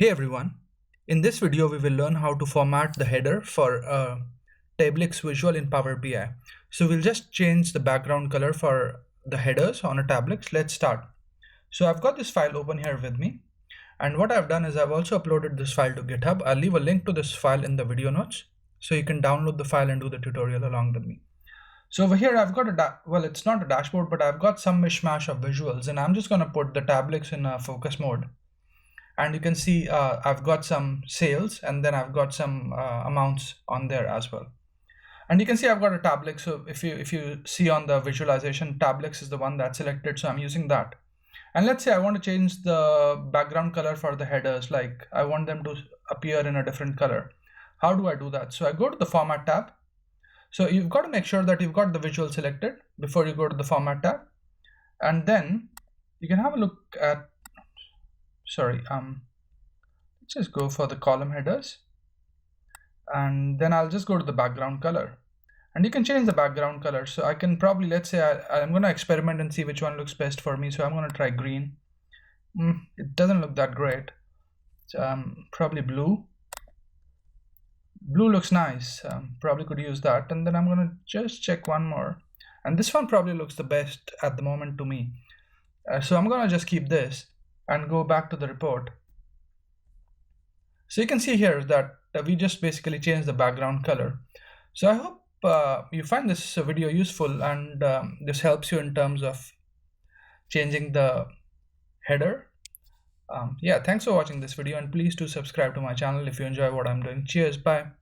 Hey everyone, in this video we will learn how to format the header for TableX visual in Power BI. So we'll just change the background color for the headers on a TableX. Let's start. So I've got this file open here with me, and what I've done is I've also uploaded this file to GitHub. I'll leave a link to this file in the video notes so you can download the file and do the tutorial along with me. So over here I've got well, it's not a dashboard, but I've got some mishmash of visuals, and I'm just going to put the TableX in focus mode. And you can see I've got some sales, and then I've got some amounts on there as well. And you can see I've got a TableX. So if you see on the visualization, TableX is the one that's selected, so I'm using that. And let's say I want to change the background color for the headers, like I want them to appear in a different color. How do I do that? So I go to the Format tab. So you've got to make sure that you've got the visual selected before you go to the Format tab. And then you can have a look at, let's just go for the column headers. And then I'll just go to the background color. And you can change the background color. So I can probably, let's say I'm going to experiment and see which one looks best for me. So I'm going to try green. It doesn't look that great. So, probably blue. Blue looks nice. Probably could use that. And then I'm going to just check one more. And this one probably looks the best at the moment to me. So I'm going to just keep this and go back to the report. So you can see here that we just basically changed the background color. So I hope you find this video useful, and this helps you in terms of changing the header. Yeah, thanks for watching this video, and please do subscribe to my channel if you enjoy what I'm doing. Cheers, bye.